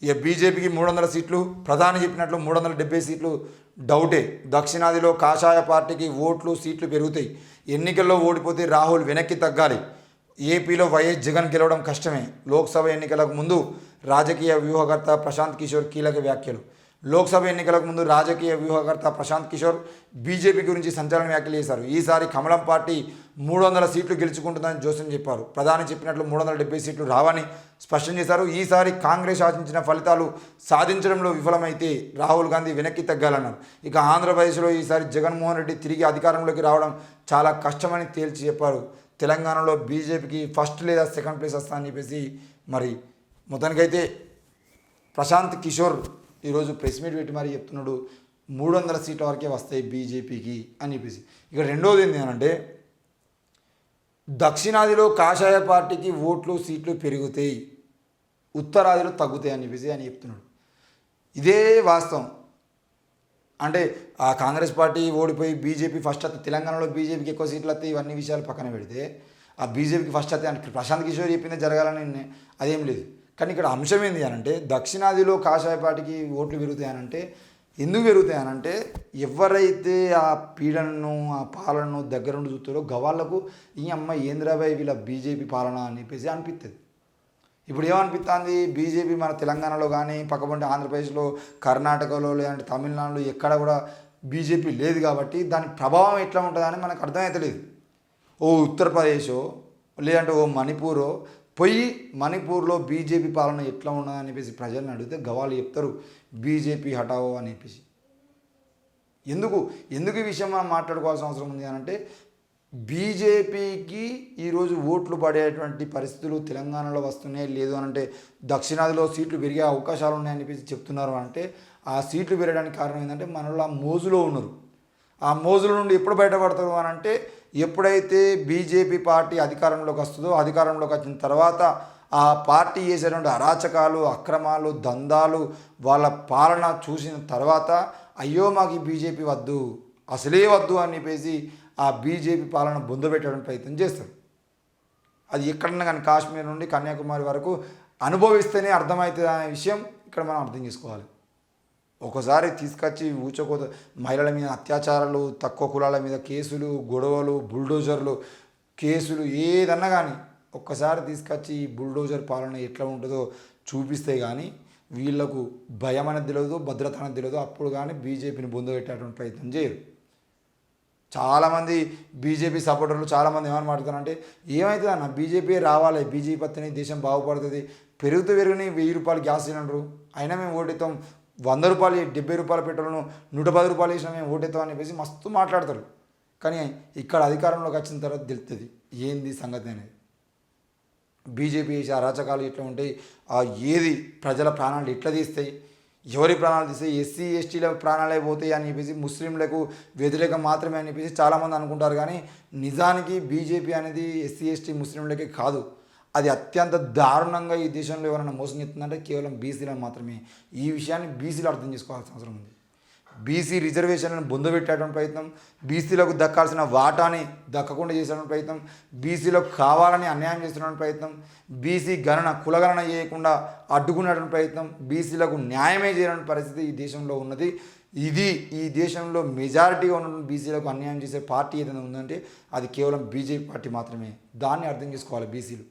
ఇక బీజేపీకి 300 సీట్లు, ప్రధాని చెప్పినట్లు 370 సీట్లు డౌటే. దక్షిణాదిలో కాషాయ పార్టీకి ఓట్లు సీట్లు పెరుగుతాయి. ఎన్నికల్లో ఓడిపోతే రాహుల్ వెనక్కి తగ్గాలి. ఏపీలో వైఎస్ జగన్ గెలవడం కష్టమే. లోక్సభ ఎన్నికలకు ముందు రాజకీయ వ్యూహకర్త ప్రశాంత్ కిషోర్ కీలక వ్యాఖ్యలు. లోక్సభ ఎన్నికలకు ముందు రాజకీయ వ్యూహకర్త ప్రశాంత్ కిషోర్ బీజేపీ గురించి సంచలన వ్యాఖ్యలు చేశారు. ఈసారి కమలం పార్టీ 300 సీట్లు గెలుచుకుంటుందని జోసెన్ చెప్పారు. ప్రధాని చెప్పినట్లు 370 సీట్లు రావని స్పష్టం చేశారు. ఈసారి కాంగ్రెస్ ఆశించిన ఫలితాలు సాధించడంలో విఫలమైతే రాహుల్ గాంధీ వెనక్కి తగ్గాలన్నారు. ఇక ఆంధ్రప్రదేశ్లో ఈసారి జగన్మోహన్ రెడ్డి తిరిగి అధికారంలోకి రావడం చాలా కష్టమని తేల్చి చెప్పారు. తెలంగాణలో బీజేపీకి ఫస్ట్ లేదా సెకండ్ ప్లేస్ వస్తుందని చెప్పేసి మరి మొత్తానికైతే ప్రశాంత్ కిషోర్ ఈరోజు ప్రెస్ మీట్ పెట్టి మరి చెప్తున్నాడు 300 సీట్ల వరకే వస్తాయి బీజేపీకి అని చెప్పేసి. ఇక రెండోది ఏంటి అంటే దక్షిణాదిలో కాషాయ పార్టీకి ఓట్లు సీట్లు పెరుగుతాయి, ఉత్తరాదిలో తగ్గుతాయి అని చెప్పేసి అని చెప్తున్నాడు. ఇదే వాస్తవం. అంటే ఆ కాంగ్రెస్ పార్టీ ఓడిపోయి బీజేపీ ఫస్ట్ వస్తే తెలంగాణలో బీజేపీకి ఎక్కువ సీట్లు వస్తాయి, ఇవన్నీ విషయాలు పక్కన పెడితే ఆ బీజేపీకి ఫస్ట్ వస్తాయి అంటే ప్రశాంత్ కిషోర్ చెప్పిందే జరగాలని అదేం లేదు. కానీ ఇక్కడ అంశం ఏంది అనంటే దక్షిణాదిలో కాషాయ పార్టీకి ఓట్లు పెరుగుతాయనంటే ఎందుకు పెరుగుతాయనంటే ఎవరైతే ఆ పీడనను ఆ పాలనను దగ్గరుండి చూస్తారో గవాళ్ళకు ఈ అమ్మాయి ఏంద్రాబాయ్ వీళ్ళ బీజేపీ పాలన అని చెప్పేసి అనిపిస్తుంది. ఇప్పుడు ఏమనిపిస్తుంది, బీజేపీ మన తెలంగాణలో కానీ పక్కపంటే ఆంధ్రప్రదేశ్లో కర్ణాటకలో లేదంటే తమిళనాడులో ఎక్కడ కూడా బీజేపీ లేదు కాబట్టి దాని ప్రభావం ఎట్లా ఉంటుందని మనకు అర్థమవుతలేదు. ఓ ఉత్తరప్రదేశో లేదంటే ఓ మణిపూరో పోయి మణిపూర్లో బీజేపీ పాలన ఎట్లా ఉన్నదని చెప్పేసి ప్రజలను అడిగితే గవాళ్ళు చెప్తారు బీజేపీ హటావో అని చెప్పేసి. ఎందుకు ఈ విషయం మనం మాట్లాడుకోవాల్సిన అవసరం ఉంది అని అంటే బీజేపీకి ఈరోజు ఓట్లు పడేటువంటి పరిస్థితులు తెలంగాణలో వస్తున్నాయి లేదు అని అంటే దక్షిణాదిలో సీట్లు పెరిగే అవకాశాలు ఉన్నాయని చెప్పేసి చెప్తున్నారు అంటే ఆ సీట్లు పెరగడానికి కారణం ఏంటంటే మనలో ఆ మోజులో ఉన్నారు. ఆ మోజుల నుండి ఎప్పుడు బయటపడతారు అని అంటే ఎప్పుడైతే బీజేపీ పార్టీ అధికారంలోకి వస్తుందో అధికారంలోకి వచ్చిన తర్వాత ఆ పార్టీ చేసేటువంటి అరాచకాలు అక్రమాలు దందాలు వాళ్ళ పాలన చూసిన తర్వాత అయ్యో మాకు ఈ బీజేపీ వద్దు అసలే వద్దు అని చెప్పేసి ఆ బీజేపీ పాలన బొందబెట్టడానికి ప్రయత్నం చేస్తారు. అది ఎక్కడన్నా కానీ కాశ్మీర్ నుండి కన్యాకుమారి వరకు అనుభవిస్తేనే అర్థమవుతుంది అనే విషయం ఇక్కడ మనం అర్థం చేసుకోవాలి. ఒకసారి తీసుకొచ్చి ఊచకోత మహిళల మీద అత్యాచారాలు తక్కువ కులాల మీద కేసులు గొడవలు బుల్డోజర్లు కేసులు ఏదన్నా కానీ ఒక్కసారి తీసుకొచ్చి ఈ బుల్డోజర్ పాలన ఎట్లా ఉంటుందో చూపిస్తే కానీ వీళ్లకు భయం అనేది తెలియదు భద్రత అనేది తెలియదు. అప్పుడు కానీ బీజేపీని బొందబెట్టేటువంటి ప్రయత్నం చేయరు. చాలామంది బీజేపీ సపోర్టర్లు చాలామంది ఏమని మాట్లాడుతారంటే ఏమవుతుంది అన్న బీజేపీ రావాలి బీజేపీ పత్తిని దేశం బాగుపడుతుంది పెరిగిన 1000 రూపాయలు గ్యాస్ సిలిండరు అయినా మేము ఓటేస్తాం 100 రూపాయలు 70 రూపాయల పెట్రోల్ను 110 రూపాయలు వేసినా మేము ఓటేస్తాం అని చెప్పేసి మస్తు మాట్లాడతారు. కానీ ఇక్కడ అధికారంలోకి వచ్చిన తర్వాత తెలుస్తుంది ఏంది సంగతి అనేది. బీజేపీ చేసే అరాచకాలు ఎట్లా ఉంటాయి, ఏది ప్రజల ప్రాణాలు ఎట్లా తీస్తాయి, ఎవరి ప్రాణాలు తీస్తాయి, ఎస్సీ ఎస్టీల ప్రాణాలే పోతాయి అని చెప్పేసి ముస్లింలకు వ్యతిరేకం మాత్రమే అని చెప్పేసి చాలామంది అనుకుంటారు. కానీ నిజానికి బీజేపీ అనేది ఎస్సీ ఎస్టీ ముస్లింలకే కాదు, అది అత్యంత దారుణంగా ఈ దేశంలో ఎవరైనా మోసం చేస్తుందంటే కేవలం బీసీలను మాత్రమే. ఈ విషయాన్ని బీసీలు అర్థం చేసుకోవాల్సిన అవసరం ఉంది. బీసీ రిజర్వేషన్లను బొందబెట్టేటువంటి ప్రయత్నం, బీసీలకు దక్కాల్సిన వాటాని దక్కకుండా చేసేటువంటి ప్రయత్నం, బీసీలకు కావాలని అన్యాయం చేస్తున్న ప్రయత్నం, బీసీ గణన కులగణన చేయకుండా అడ్డుకునేటువంటి ప్రయత్నం, బీసీలకు న్యాయమే చేయని పరిస్థితి ఈ దేశంలో ఉన్నది. ఇది ఈ దేశంలో మెజారిటీగా ఉన్న బీసీలకు అన్యాయం చేసే పార్టీ ఏదైనా ఉందంటే అది కేవలం బీజేపీ పార్టీ మాత్రమే. దాన్ని అర్థం చేసుకోవాలి బీసీలు.